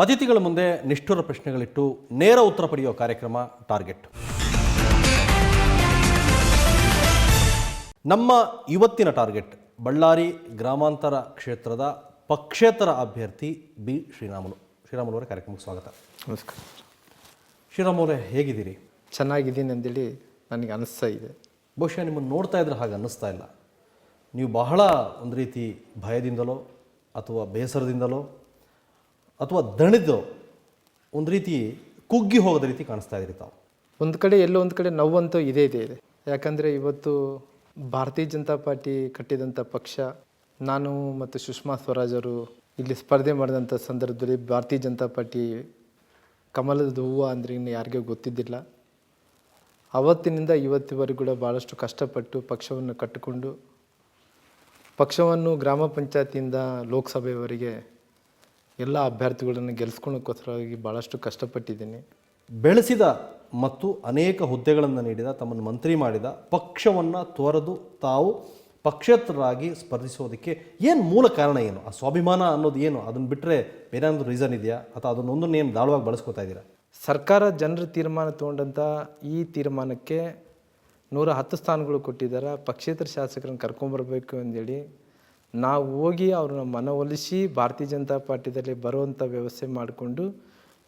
ಅತಿಥಿಗಳ ಮುಂದೆ ನಿಷ್ಠುರ ಪ್ರಶ್ನೆಗಳಿಟ್ಟು ನೇರ ಉತ್ತರ ಪಡೆಯುವ ಕಾರ್ಯಕ್ರಮ ಟಾರ್ಗೆಟ್. ನಮ್ಮ ಇವತ್ತಿನ ಟಾರ್ಗೆಟ್ ಬಳ್ಳಾರಿ ಗ್ರಾಮಾಂತರ ಕ್ಷೇತ್ರದ ಪಕ್ಷೇತರ ಅಭ್ಯರ್ಥಿ ಬಿ ಶ್ರೀರಾಮುಲು. ಶ್ರೀರಾಮುಲು ಅವರ ಕಾರ್ಯಕ್ರಮಕ್ಕೆ ಸ್ವಾಗತ. ನಮಸ್ಕಾರ. ಶ್ರೀರಾಮುಲು ಅವರೇ, ಹೇಗಿದ್ದೀರಿ? ಚೆನ್ನಾಗಿದ್ದೀನಿ ಅಂತೇಳಿ ನನಗೆ ಅನಿಸ್ತಾ ಇದೆ. ಬಹುಶಃ ನಿಮ್ಮನ್ನು ನೋಡ್ತಾ ಇದ್ರೆ ಹಾಗೆ ಅನ್ನಿಸ್ತಾ ಇಲ್ಲ. ನೀವು ಬಹಳ ಒಂದು ರೀತಿ ಭಯದಿಂದಲೋ ಅಥವಾ ಬೇಸರದಿಂದಲೋ ಅಥವಾ ದಣಿದೋ ಒಂದು ರೀತಿ ಕುಗ್ಗಿ ಹೋಗೋದ ರೀತಿ ಕಾಣಿಸ್ತಾ ಇದ್ದೀರಿ ತಾವು. ಒಂದು ಕಡೆ ಎಲ್ಲೋ ಒಂದು ಕಡೆ ನೋವಂತೂ ಇದೇ ಇದೆ. ಯಾಕಂದರೆ ಇವತ್ತು ಭಾರತೀಯ ಜನತಾ ಪಾರ್ಟಿ ಕಟ್ಟಿದಂಥ ಪಕ್ಷ, ನಾನು ಮತ್ತು ಸುಷ್ಮಾ ಸ್ವರಾಜ್ ಅವರು ಇಲ್ಲಿ ಸ್ಪರ್ಧೆ ಮಾಡಿದಂಥ ಸಂದರ್ಭದಲ್ಲಿ ಭಾರತೀಯ ಜನತಾ ಪಾರ್ಟಿ ಕಮಲದ ಹೂವು ಅಂದರೆ ಇನ್ನು ಯಾರಿಗೂ ಗೊತ್ತಿದ್ದಿಲ್ಲ. ಅವತ್ತಿನಿಂದ ಇವತ್ತಿವರೆಗೂ ಕೂಡ ಭಾಳಷ್ಟು ಕಷ್ಟಪಟ್ಟು ಪಕ್ಷವನ್ನು ಕಟ್ಟಿಕೊಂಡು ಪಕ್ಷವನ್ನು ಗ್ರಾಮ ಪಂಚಾಯತಿಯಿಂದ ಲೋಕಸಭೆಯವರೆಗೆ ಎಲ್ಲ ಅಭ್ಯರ್ಥಿಗಳನ್ನು ಗೆಲ್ಲಿಸ್ಕೊಳ್ಳೋಕ್ಕೋಸ್ಕರವಾಗಿ ಭಾಳಷ್ಟು ಕಷ್ಟಪಟ್ಟಿದ್ದೀನಿ. ಬೆಳೆಸಿದ ಮತ್ತು ಅನೇಕ ಹುದ್ದೆಗಳನ್ನು ನೀಡಿದ, ತಮ್ಮನ್ನು ಮಂತ್ರಿ ಮಾಡಿದ ಪಕ್ಷವನ್ನು ತೊರೆದು ತಾವು ಪಕ್ಷೇತರರಾಗಿ ಸ್ಪರ್ಧಿಸೋದಕ್ಕೆ ಏನು ಮೂಲ ಕಾರಣ ಏನು? ಆ ಸ್ವಾಭಿಮಾನ ಅನ್ನೋದು ಏನು? ಅದನ್ನು ಬಿಟ್ಟರೆ ಬೇರೆ ಒಂದು ರೀಸನ್ ಇದೆಯಾ ಅಥವಾ ಅದನ್ನೊಂದನ್ನು ಏನು ದಾಳವಾಗಿ ಬಳಸ್ಕೊತಾ ಇದ್ದೀರಾ? ಸರ್ಕಾರ ಜನರ ತೀರ್ಮಾನ ತೊಗೊಂಡಂಥ ಈ ತೀರ್ಮಾನಕ್ಕೆ 110 ಸ್ಥಾನಗಳು ಕೊಟ್ಟಿದ್ದಾರೆ. ಪಕ್ಷೇತರ ಶಾಸಕರನ್ನು ಕರ್ಕೊಂಬರ್ಬೇಕು ಅಂದೇಳಿ ನಾವು ಹೋಗಿ ಅವ್ರನ್ನ ಮನವೊಲಿಸಿ ಭಾರತೀಯ ಜನತಾ ಪಾರ್ಟಿಯಲ್ಲಿ ಬರುವಂಥ ವ್ಯವಸ್ಥೆ ಮಾಡಿಕೊಂಡು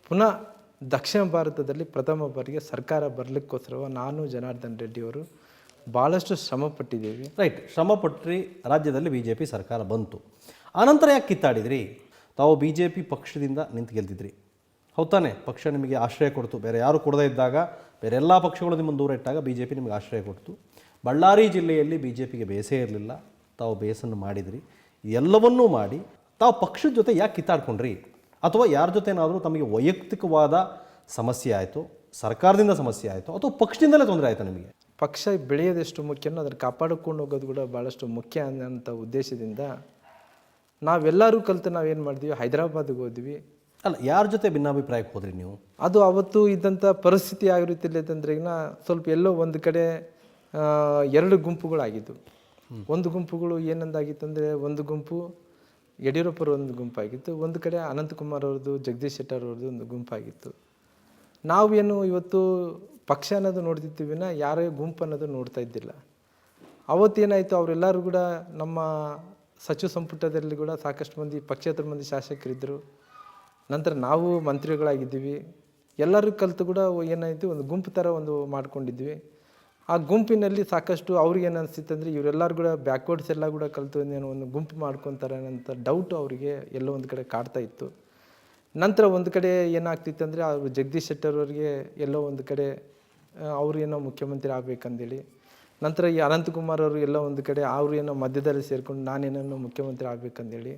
ಪುನಃ ದಕ್ಷಿಣ ಭಾರತದಲ್ಲಿ ಪ್ರಥಮ ಬಾರಿಗೆ ಸರ್ಕಾರ ಬರಲಿಕ್ಕೋಸ್ಕರ ನಾನು ಜನಾರ್ದನ್ ರೆಡ್ಡಿಯವರು ಭಾಳಷ್ಟು ಶ್ರಮಪಟ್ಟಿದ್ದೀವಿ. ರೈಟ್, ಶ್ರಮಪಟ್ಟರೆ ರಾಜ್ಯದಲ್ಲಿ BJP ಸರ್ಕಾರ ಬಂತು. ಆನಂತರ ಯಾಕೆ ಕಿತ್ತಾಡಿದ್ರಿ? ತಾವು BJP ಪಕ್ಷದಿಂದ ನಿಂತು ಗೆಲ್ತಿದ್ರಿ, ಹೌದಾನೆ? ಪಕ್ಷ ನಿಮಗೆ ಆಶ್ರಯ ಕೊಡ್ತು. ಬೇರೆ ಯಾರು ಕೊಡದೇ ಇದ್ದಾಗ, ಬೇರೆ ಎಲ್ಲ ಪಕ್ಷಗಳು ನಿಮ್ಮನ್ನು ದೂರ ಇಟ್ಟಾಗ BJP ನಿಮಗೆ ಆಶ್ರಯ ಕೊಡ್ತು. ಬಳ್ಳಾರಿ ಜಿಲ್ಲೆಯಲ್ಲಿ BJPಗೆ ಬೇಸೇ ಇರಲಿಲ್ಲ, ತಾವು ಬೇಸನ್ನು ಮಾಡಿದ್ರಿ. ಎಲ್ಲವನ್ನೂ ಮಾಡಿ ತಾವು ಪಕ್ಷದ ಜೊತೆ ಯಾಕೆ ಕಿತ್ತಾಡ್ಕೊಂಡ್ರಿ? ಅಥವಾ ಯಾರ ಜೊತೆನಾದರೂ ತಮಗೆ ವೈಯಕ್ತಿಕವಾದ ಸಮಸ್ಯೆ ಆಯಿತು, ಸರ್ಕಾರದಿಂದ ಸಮಸ್ಯೆ ಆಯಿತು, ಅಥವಾ ಪಕ್ಷದಿಂದಲೇ ತೊಂದರೆ ಆಯಿತು ನಿಮಗೆ? ಪಕ್ಷ ಬೆಳೆಯೋದೆಷ್ಟು ಮುಖ್ಯನೋ ಅದನ್ನು ಕಾಪಾಡಿಕೊಂಡು ಹೋಗೋದು ಕೂಡ ಭಾಳಷ್ಟು ಮುಖ್ಯ ಅನ್ನೋಂಥ ಉದ್ದೇಶದಿಂದ ನಾವೆಲ್ಲರೂ ಕಲಿತು ನಾವೇನು ಮಾಡಿದ್ವಿ, ಹೈದರಾಬಾದಿಗೆ ಹೋದ್ವಿ. ಅಲ್ಲ, ಯಾರ ಜೊತೆ ಭಿನ್ನಾಭಿಪ್ರಾಯಕ್ಕೆ ಹೋದ್ರಿ ನೀವು? ಅದು ಅವತ್ತು ಇದ್ದಂಥ ಪರಿಸ್ಥಿತಿ ಆಗಿರುತ್ತಿಲ್ಲ ಅಂತಂದ್ರೆ ಈಗ ಸ್ವಲ್ಪ ಎಲ್ಲೋ ಒಂದು ಕಡೆ 2 ಗುಂಪುಗಳಾಗಿದ್ದು. ಒಂದು ಗುಂಪುಗಳು ಏನಂದಾಗಿತ್ತಂದರೆ, ಒಂದು ಗುಂಪು ಯಡಿಯೂರಪ್ಪರ ಒಂದು ಗುಂಪಾಗಿತ್ತು, ಒಂದು ಕಡೆ ಅನಂತಕುಮಾರ್ ಅವ್ರದ್ದು, ಜಗದೀಶ್ ಶೆಟ್ಟರ್ ಅವ್ರದ್ದು ಒಂದು ಗುಂಪಾಗಿತ್ತು. ನಾವೇನು ಇವತ್ತು ಪಕ್ಷ ಅನ್ನೋದು ನೋಡ್ತಿದ್ದೀವಿ, ಯಾರೇ ಗುಂಪು ಅನ್ನೋದು ನೋಡ್ತಾ ಇದ್ದಿಲ್ಲ. ಅವತ್ತೇನಾಯಿತು, ಅವರೆಲ್ಲರೂ ಕೂಡ ನಮ್ಮ ಸಚಿವ ಸಂಪುಟದಲ್ಲಿ ಕೂಡ ಸಾಕಷ್ಟು ಮಂದಿ ಪಕ್ಷೇತರ ಮಂದಿ ಶಾಸಕರಿದ್ದರು. ನಂತರ ನಾವು ಮಂತ್ರಿಗಳಾಗಿದ್ದೀವಿ. ಎಲ್ಲರೂ ಕಲಿತು ಕೂಡ ಏನಾಯಿತು, ಒಂದು ಗುಂಪು ಥರ ಒಂದು ಮಾಡ್ಕೊಂಡಿದ್ವಿ. ಆ ಗುಂಪಿನಲ್ಲಿ ಸಾಕಷ್ಟು ಅವ್ರಿಗೆ ಏನು ಅನಿಸ್ತಿತ್ತು ಅಂದರೆ, ಇವರೆಲ್ಲರೂ ಕೂಡ ಬ್ಯಾಕ್ವರ್ಡ್ಸ್ ಎಲ್ಲ ಕೂಡ ಕಲಿತು ಏನೋ ಒಂದು ಗುಂಪು ಮಾಡ್ಕೊತಾರೆ ಅನ್ನೋಂಥ ಡೌಟು ಅವರಿಗೆ ಎಲ್ಲೋ ಒಂದು ಕಡೆ ಕಾಡ್ತಾ ಇತ್ತು. ನಂತರ ಒಂದು ಕಡೆ ಏನಾಗ್ತಿತ್ತು ಅಂದರೆ, ಅವರು ಜಗದೀಶ್ ಶೆಟ್ಟರ್ ಅವರಿಗೆ ಎಲ್ಲೋ ಒಂದು ಕಡೆ ಅವರು ಏನೋ ಮುಖ್ಯಮಂತ್ರಿ ಆಗಬೇಕಂದೇಳಿ, ನಂತರ ಈ ಅನಂತಕುಮಾರ್ ಅವರು ಎಲ್ಲೋ ಒಂದು ಕಡೆ ಅವರು ಏನೋ ಮಧ್ಯದಲ್ಲಿ ಸೇರಿಕೊಂಡು ನಾನೇನೋ ಮುಖ್ಯಮಂತ್ರಿ ಆಗಬೇಕಂದೇಳಿ,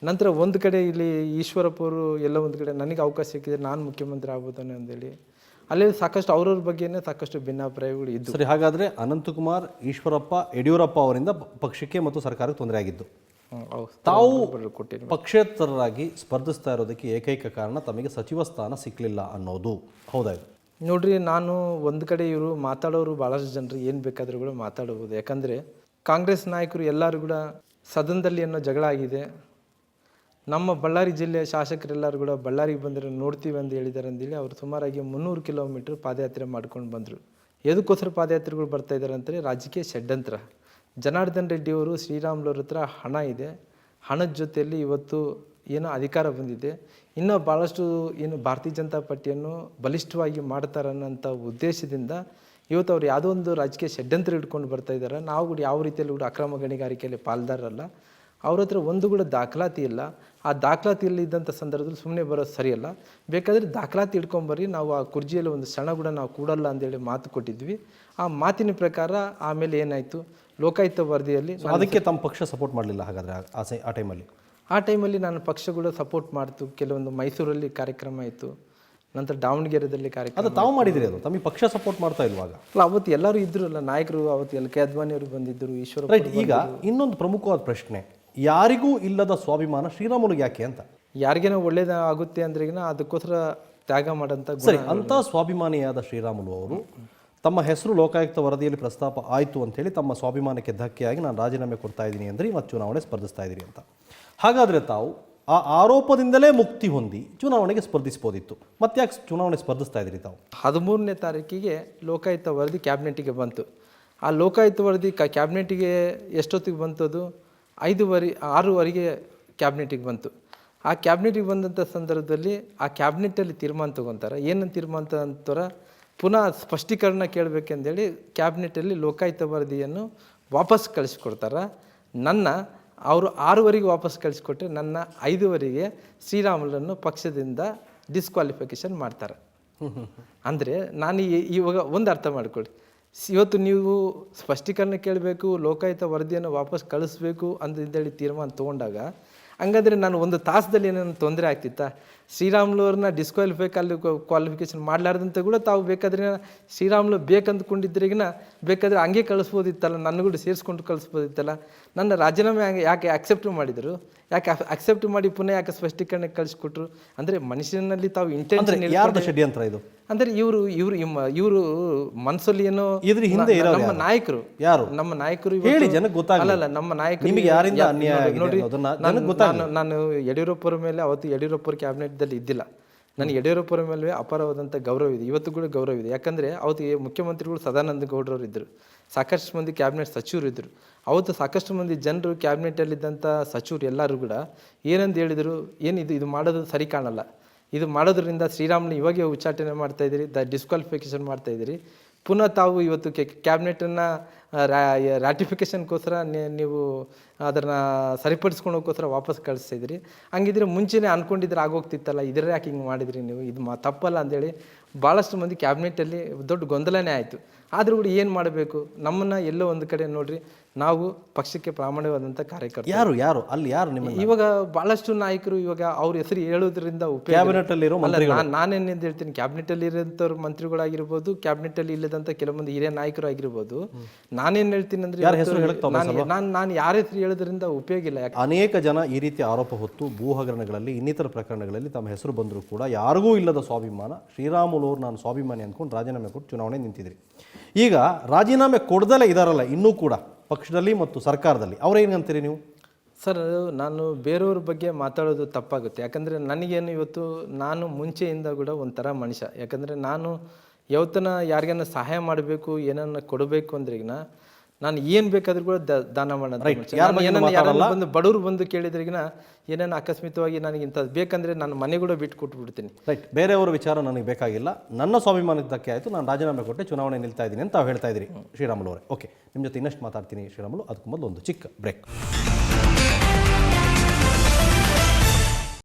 ನಂತರ ಒಂದು ಕಡೆ ಇಲ್ಲಿ ಈಶ್ವರಪ್ಪ ಅವರು ಎಲ್ಲೋ ಒಂದು ಕಡೆ ನನಗೆ ಅವಕಾಶ ಸಿಕ್ಕಿದ್ರೆ ನಾನು ಮುಖ್ಯಮಂತ್ರಿ ಆಗ್ಬೋದಾನೆ ಅಂದೇಳಿ, ಅಲ್ಲಿ ಸಾಕಷ್ಟು ಅವ್ರವ್ರ ಬಗ್ಗೆನೇ ಸಾಕಷ್ಟು ಭಿನ್ನಾಭಿಪ್ರಾಯಗಳು ಇದ್ದು. ಸರಿ, ಹಾಗಾದರೆ ಅನಂತಕುಮಾರ್, ಈಶ್ವರಪ್ಪ, ಯಡಿಯೂರಪ್ಪ ಅವರಿಂದ ಪಕ್ಷಕ್ಕೆ ಮತ್ತು ಸರ್ಕಾರಕ್ಕೆ ತೊಂದರೆ ಆಗಿದ್ದು. ತಾವು ಪಕ್ಷೇತರರಾಗಿ ಸ್ಪರ್ಧಿಸ್ತಾ ಇರೋದಕ್ಕೆ ಏಕೈಕ ಕಾರಣ ತಮಗೆ ಸಚಿವ ಸ್ಥಾನ ಸಿಕ್ಕಲಿಲ್ಲ ಅನ್ನೋದು, ಹೌದಾ? ನೋಡ್ರಿ, ನಾನು ಒಂದು ಕಡೆ ಇವರು ಮಾತಾಡೋರು ಭಾಳಷ್ಟು ಜನರು ಏನು ಬೇಕಾದರೂ ಕೂಡ ಮಾತಾಡಬಹುದು. ಯಾಕಂದರೆ ಕಾಂಗ್ರೆಸ್ ನಾಯಕರು ಎಲ್ಲರೂ ಕೂಡ ಸದನದಲ್ಲಿ ಏನೋ ಜಗಳ ಆಗಿದೆ, ನಮ್ಮ ಬಳ್ಳಾರಿ ಜಿಲ್ಲೆಯ ಶಾಸಕರೆಲ್ಲರೂ ಕೂಡ ಬಳ್ಳಾರಿಗೆ ಬಂದರೆ ನೋಡ್ತೀವಿ ಅಂತ ಹೇಳಿದ್ದಾರೆ ಅಂದೇಳಿ ಅವರು ಸುಮಾರಾಗಿ 300 ಕಿಲೋಮೀಟ್ರ್ ಪಾದಯಾತ್ರೆ ಮಾಡ್ಕೊಂಡು ಬಂದರು. ಎದಕ್ಕೋಸ್ಕರ ಪಾದಯಾತ್ರೆಗಳು ಬರ್ತಾ ಇದ್ದಾರೆ ಅಂದರೆ, ರಾಜಕೀಯ ಷಡ್ಯಂತ್ರ. ಜನಾರ್ದನ್ ರೆಡ್ಡಿಯವರು ಶ್ರೀರಾಮುಲವ್ರ ಹತ್ರ ಹಣ ಇದೆ, ಹಣದ ಜೊತೆಯಲ್ಲಿ ಇವತ್ತು ಏನೋ ಅಧಿಕಾರ ಬಂದಿದೆ, ಇನ್ನೂ ಭಾಳಷ್ಟು ಏನು ಭಾರತೀಯ ಜನತಾ ಪಾರ್ಟಿಯನ್ನು ಬಲಿಷ್ಠವಾಗಿ ಮಾಡ್ತಾರೆ ಅನ್ನೋಂಥ ಉದ್ದೇಶದಿಂದ ಇವತ್ತು ಅವ್ರು ಯಾವುದೋ ಒಂದು ರಾಜಕೀಯ ಷಡ್ಯಂತ್ರ ಇಟ್ಕೊಂಡು ಬರ್ತಾ ಇದ್ದಾರೆ. ನಾವು ಕೂಡ ಯಾವ ರೀತಿಯಲ್ಲಿ ಕೂಡ ಅಕ್ರಮ ಗಣಿಗಾರಿಕೆಯಲ್ಲಿ ಪಾಲ್ದಾರಲ್ಲ. ಅವ್ರ ಹತ್ರ ಒಂದು ಕೂಡ ದಾಖಲಾತಿ ಇಲ್ಲ. ಆ ದಾಖಲಾತಿಯಲ್ಲಿ ಇದ್ದಂಥ ಸಂದರ್ಭದಲ್ಲಿ ಸುಮ್ಮನೆ ಬರೋದು ಸರಿಯಲ್ಲ. ಬೇಕಾದರೆ ದಾಖಲಾತಿ ಇಟ್ಕೊಂಬರ್ರಿ, ನಾವು ಆ ಕುರ್ಜಿಯಲ್ಲಿ ಒಂದು ಕ್ಷಣ ಕೂಡ ನಾವು ಕೂಡಲ್ಲ ಅಂತೇಳಿ ಮಾತು ಕೊಟ್ಟಿದ್ವಿ. ಆ ಮಾತಿನ ಪ್ರಕಾರ ಆಮೇಲೆ ಏನಾಯಿತು, ಲೋಕಾಯುಕ್ತ ವರದಿಯಲ್ಲಿ ಅದಕ್ಕೆ ತಮ್ಮ ಪಕ್ಷ ಸಪೋರ್ಟ್ ಮಾಡಲಿಲ್ಲ. ಹಾಗಾದರೆ ಆ ಟೈಮಲ್ಲಿ ನಾನು ಪಕ್ಷ ಕೂಡ ಸಪೋರ್ಟ್ ಮಾಡ್ತು. ಕೆಲವೊಂದು ಮೈಸೂರಲ್ಲಿ ಕಾರ್ಯಕ್ರಮ ಆಯಿತು, ನಂತರ ದಾವಣಗೆರೆಯಲ್ಲಿ ಕಾರ್ಯಕ್ರಮ. ಅದು ತಾವು ಮಾಡಿದಿರಿ, ಅದು ತಮಗೆ ಪಕ್ಷ ಸಪೋರ್ಟ್ ಮಾಡ್ತಾ ಇಲ್ವಾಗ? ಅಲ್ಲ, ಅವತ್ತು ಎಲ್ಲರೂ ಇದ್ರಲ್ಲ ನಾಯಕರು, ಅವತ್ತು LK ಅದ್ವಾನಿ ಅವರು ಬಂದಿದ್ದರು, ಈಶ್ವರ. ರೈಟ್. ಈಗ ಇನ್ನೊಂದು ಪ್ರಮುಖವಾದ ಪ್ರಶ್ನೆ, ಯಾರಿಗೂ ಇಲ್ಲದ ಸ್ವಾಭಿಮಾನ ಶ್ರೀರಾಮುಲುಗೆ ಯಾಕೆ ಅಂತ? ಯಾರಿಗೇನೋ ಒಳ್ಳೇದಾಗುತ್ತೆ ಅಂದ್ರೆ ಅದಕ್ಕೋಸ್ಕರ ತ್ಯಾಗ ಮಾಡೋಂಥ. ಸರಿ, ಅಂಥ ಸ್ವಾಭಿಮಾನಿಯಾದ ಶ್ರೀರಾಮುಲು ಅವರು ತಮ್ಮ ಹೆಸರು ಲೋಕಾಯುಕ್ತ ವರದಿಯಲ್ಲಿ ಪ್ರಸ್ತಾಪ ಆಯಿತು ಅಂಥೇಳಿ ತಮ್ಮ ಸ್ವಾಭಿಮಾನಕ್ಕೆ ಧಕ್ಕೆಯಾಗಿ ನಾನು ರಾಜೀನಾಮೆ ಕೊಡ್ತಾ ಇದ್ದೀನಿ ಅಂದರೆ ಮತ್ತು ಚುನಾವಣೆ ಸ್ಪರ್ಧಿಸ್ತಾ ಇದ್ದೀನಿ ಅಂತ. ಹಾಗಾದರೆ ತಾವು ಆ ಆರೋಪದಿಂದಲೇ ಮುಕ್ತಿ ಹೊಂದಿ ಚುನಾವಣೆಗೆ ಸ್ಪರ್ಧಿಸ್ಬೋದಿತ್ತು. ಮತ್ತೆ ಯಾಕೆ ಚುನಾವಣೆ ಸ್ಪರ್ಧಿಸ್ತಾ ಇದ್ರಿ ತಾವು? 13ನೇ ತಾರೀಕಿಗೆ ಲೋಕಾಯುಕ್ತ ವರದಿ ಕ್ಯಾಬಿನೆಟಿಗೆ ಬಂತು. ಆ ಲೋಕಾಯುಕ್ತ ವರದಿ ಕ್ಯಾಬಿನೆಟಿಗೆ ಎಷ್ಟೊತ್ತಿಗೆ ಬಂತದು? 6:30ಗೆ ಕ್ಯಾಬಿನೆಟಿಗೆ ಬಂತು. ಆ ಕ್ಯಾಬಿನೆಟಿಗೆ ಬಂದಂಥ ಸಂದರ್ಭದಲ್ಲಿ ಆ ಕ್ಯಾಬಿನೆಟಲ್ಲಿ ತೀರ್ಮಾನ ತೊಗೊತಾರೆ. ಏನಂತ ತೀರ್ಮಾನ ಅಂತಾರ, ಪುನಃ ಸ್ಪಷ್ಟೀಕರಣ ಕೇಳಬೇಕೆಂದೇಳಿ ಕ್ಯಾಬಿನೆಟಲ್ಲಿ ಲೋಕಾಯುಕ್ತ ವರದಿಯನ್ನು ವಾಪಸ್ ಕಳಿಸ್ಕೊಡ್ತಾರೆ. ಅವರು 6:30ಗೆ ವಾಪಸ್ ಕಳಿಸ್ಕೊಟ್ಟರೆ ನನ್ನ 5:30ಗೆ ಶ್ರೀರಾಮುಲನ್ನು ಪಕ್ಷದಿಂದ ಡಿಸ್ಕ್ವಾಲಿಫಿಕೇಷನ್ ಮಾಡ್ತಾರೆ. ಅಂದರೆ ನಾನು ಇವಾಗ ಒಂದು ಅರ್ಥ ಮಾಡ್ಕೊಳ್ಳಿ, ಇವತ್ತು ನೀವು ಸ್ಪಷ್ಟೀಕರಣ ಕೇಳಬೇಕು, ಲೋಕಾಯುಕ್ತ ವರದಿಯನ್ನು ವಾಪಸ್ ಕಳಿಸ್ಬೇಕು ಅಂತೇಳಿ ತೀರ್ಮಾನ ತೊಗೊಂಡಾಗ ಹಂಗಾದ್ರೆ ನಾನು ಒಂದು ತಾಸದಲ್ಲಿ ಏನೇನು ತೊಂದರೆ ಆಗ್ತಿತ್ತಾ? ಶ್ರೀರಾಮುಲವ್ರನ್ನ ಕ್ವಾಲಿಫಿಕೇಷನ್ ಮಾಡಲಾರ್ದಂತ ಕೂಡ ತಾವು ಬೇಕಾದ್ರೆ ಶ್ರೀರಾಮುಲು ಬೇಕಂದ್ಕೊಂಡಿದ್ರಿಗಿನ ಬೇಕಾದರೆ ಹಂಗೆ ಕಳಿಸ್ಬೋದಿತ್ತಲ್ಲ, ನನ್ನ ಕೂಡ ಸೇರಿಸ್ಕೊಂಡು ಕಳಿಸ್ಬೋದಿತ್ತಲ್ಲ. ನನ್ನ ರಾಜೀನಾಮೆ ಯಾಕೆ ಅಕ್ಸೆಪ್ಟ್ ಮಾಡಿದರು? ಯಾಕೆ ಅಕ್ಸೆಪ್ಟ್ ಮಾಡಿ ಪುನಃ ಯಾಕೆ ಸ್ಪಷ್ಟೀಕರಣ ಕಳಿಸ್ಕೊಟ್ರು? ಅಂದರೆ ಮನುಷ್ಯನಲ್ಲಿ ತಾವು ಇಂಟೆನ್ಷನ್ ಯಾರ್ದು ಷಡ್ಯಂತ್ರ ಇದು? ಅಂದರೆ ಇವರು ಮನಸ್ಸಲ್ಲಿ ಏನೋ ಇದ್ರ ಹಿಂದೆ ನಮ್ಮ ನಾಯಕರು ಯಾರು? ನಮ್ಮ ನಾಯಕರು ಹೇಳಿ ಜನಕ್ಕೆ ಗೊತ್ತಾಗಲ್ಲ. ಅಲ್ಲಲ್ಲ, ನಮ್ಮ ನಾಯಕರು ನಿಮಗೆ ಯಾರಿಂದ ಅನ್ಯಾಯ ಆಗಿದೆ ನೋಡಿ, ಅನ್ನೋದನ್ನ ಜನಕ್ಕೆ ಗೊತ್ತಾಗಲ್ಲ. ನಾನು ಯಡಿಯೂರಪ್ಪರ ಮೇಲೆ ಅವತ್ತು ಯಡಿಯೂರಪ್ಪರ ಕ್ಯಾಬಿನೆಟ್ದಲ್ಲಿ ಇದ್ದಿಲ್ಲ. ನನಗೆ ಯಡಿಯೂರಪ್ಪರ ಮೇಲೆ ಅಪಾರವಾದಂಥ ಗೌರವ ಇದೆ, ಇವತ್ತು ಕೂಡ ಗೌರವ ಇದೆ. ಯಾಕಂದರೆ ಅವತ್ತು ಮುಖ್ಯಮಂತ್ರಿಗಳು ಸದಾನಂದ ಗೌಡರವರು ಇದ್ದರು, ಸಾಕಷ್ಟು ಮಂದಿ ಕ್ಯಾಬಿನೆಟ್ ಸಚಿವರು ಇದ್ದರು. ಅವತ್ತು ಸಾಕಷ್ಟು ಮಂದಿ ಜನರು ಕ್ಯಾಬಿನೆಟಲ್ಲಿದ್ದಂಥ ಸಚಿವರು ಎಲ್ಲರೂ ಕೂಡ ಏನಂತ ಹೇಳಿದರು, ಇದು ಮಾಡೋದು ಸರಿ ಕಾಣಲ್ಲ, ಇದು ಮಾಡೋದ್ರಿಂದ ಶ್ರೀರಾಮುಲು ಇವಾಗೆ ಉಚ್ಚಾಟನೆ ಮಾಡ್ತಾಯಿದ್ದೀರಿ, ಡಿಸ್ಕ್ವಾಲಿಫಿಕೇಷನ್ ಮಾಡ್ತಾಯಿದ್ದೀರಿ. ಪುನಃ ತಾವು ಇವತ್ತು ಕ್ಯಾಬಿನೆಟನ್ನು ರ್ಯಾಟಿಫಿಕೇಷನ್ಗೋಸ್ಕರ ನೀವು ಅದನ್ನು ಸರಿಪಡಿಸ್ಕೊಳೋಕ್ಕೋಸ್ಕರ ವಾಪಸ್ ಕಳಿಸ್ತಿದ್ರಿ. ಹಂಗಿದ್ರೆ ಮುಂಚೆನೇ ಅಂದ್ಕೊಂಡಿದ್ರೆ ಆಗೋಗ್ತಿತ್ತಲ್ಲ, ಇದರ ಯಾಕೆ ಹಿಂಗೆ ಮಾಡಿದ್ರಿ ನೀವು, ಇದು ತಪ್ಪಲ್ಲ ಅಂದೇಳಿ ಭಾಳಷ್ಟು ಮಂದಿ ಕ್ಯಾಬಿನೆಟಲ್ಲಿ ದೊಡ್ಡ ಗೊಂದಲನೇ ಆಯಿತು. ಆದರೂ ಕೂಡ ಏನು ಮಾಡಬೇಕು? ನಮ್ಮನ್ನು ಎಲ್ಲೋ ಒಂದು ಕಡೆ ನೋಡ್ರಿ, ನಾವು ಪಕ್ಷಕ್ಕೆ ಪ್ರಾಮಾಣಿಕವಾದಂಥ ಕಾರ್ಯಕರ್ತರು. ಯಾರು ಅಲ್ಲಿ ಯಾರು ನಿಮ್ಮ ಇವಾಗ ಭಾಳಷ್ಟು ನಾಯಕರು ಇವಾಗ ಅವ್ರ ಹೆಸರು ಹೇಳೋದ್ರಿಂದ ಕ್ಯಾಬಿನೆಟಲ್ಲಿರೋ ನಾನೇನು ಹೇಳ್ತೀನಿ, ಕ್ಯಾಬಿನೆಟಲ್ಲಿ ಇರೋಂಥವ್ರು ಮಂತ್ರಿಗಳಾಗಿರ್ಬೋದು, ಕ್ಯಾಬಿನೆಟಲ್ಲಿ ಇಲ್ಲದಂಥ ಕೆಲವೊಂದು ಹಿರಿಯ ನಾಯಕರು ಆಗಿರ್ಬೋದು. ನಾನೇನು ಹೇಳ್ತೀನಿ ಅಂದರೆ ನಾನು ಯಾರ ಹೆಸರು ಹೇಳೋದ್ರಿಂದ ಉಪಯೋಗ ಇಲ್ಲ. ಅನೇಕ ಜನ ಈ ರೀತಿ ಆರೋಪ ಹೊತ್ತು ಭೂ ಹಗರಣಗಳಲ್ಲಿ ಇನ್ನಿತರ ಪ್ರಕರಣಗಳಲ್ಲಿ ತಮ್ಮ ಹೆಸರು ಬಂದರೂ ಕೂಡ ಯಾರಿಗೂ ಇಲ್ಲದ ಸ್ವಾಭಿಮಾನ, ಶ್ರೀರಾಮುಲು ಅವರು ನಾನು ಸ್ವಾಭಿಮಾನಿ ಅಂದ್ಕೊಂಡು ರಾಜೀನಾಮೆ ಕೊಟ್ಟು ಚುನಾವಣೆ ನಿಂತಿದ್ರಿ. ಈಗ ರಾಜೀನಾಮೆ ಕೊಡ್ದಲೇ ಇದಾರಲ್ಲ ಇನ್ನೂ ಕೂಡ ಪಕ್ಷದಲ್ಲಿ ಮತ್ತು ಸರ್ಕಾರದಲ್ಲಿ, ಅವ್ರೇನಂತೀರಿ ನೀವು? ಸರ್, ನಾನು ಬೇರೆಯವ್ರ ಬಗ್ಗೆ ಮಾತಾಡೋದು ತಪ್ಪಾಗುತ್ತೆ. ಯಾಕಂದರೆ ನನಗೇನು ಇವತ್ತು ನಾನು ಮುಂಚೆಯಿಂದ ಕೂಡ ಒಂಥರ ಮನುಷ್ಯ. ಯಾಕಂದರೆ ನಾನು ಯಾವತ್ತನ ಯಾರಿಗಾನ ಸಹಾಯ ಮಾಡಬೇಕು, ಏನನ್ನ ಕೊಡಬೇಕು ಅಂದ್ರಿಗಿನ ನಾನು ಏನು ಬೇಕಾದ್ರೂ ಕೂಡ ದಾನ ಮಾಡೋದು. ಬಂದು ಬಡವರು ಬಂದು ಕೇಳಿದ್ರಿಗಿನ ಏನೇನು ಅಕಸ್ಮಿತವಾಗಿ ನನಗೆ ಇಂಥದ್ದು ಬೇಕಂದರೆ ನಾನು ಮನೆ ಕೂಡ ಬಿಟ್ಟು ಕೊಟ್ಬಿಡ್ತೀನಿ. ರೈಟ್, ಬೇರೆಯವರ ವಿಚಾರ ನನಗೆ ಬೇಕಾಗಿಲ್ಲ, ನನ್ನ ಸ್ವಾಭಿಮಾನಕ್ಕೆ ಧಕ್ಕೆ ಆಯಿತು, ನಾನು ರಾಜೀನಾಮೆ ಕೊಟ್ಟೆ ಚುನಾವಣೆ ನಿಲ್ತಾ ಇದ್ದೀನಿ ಅಂತ ಹೇಳ್ತಾ ಇದ್ದೀರಿ ಶ್ರೀರಾಮುಲು ಅವರೇ. ಓಕೆ, ನಿಮ್ಮ ಜೊತೆ ಇನ್ನಷ್ಟು ಮಾತಾಡ್ತೀನಿ ಶ್ರೀರಾಮುಲು. ಅದಕ್ಕೂ ಮೊದಲು ಒಂದು ಚಿಕ್ಕ ಬ್ರೇಕ್.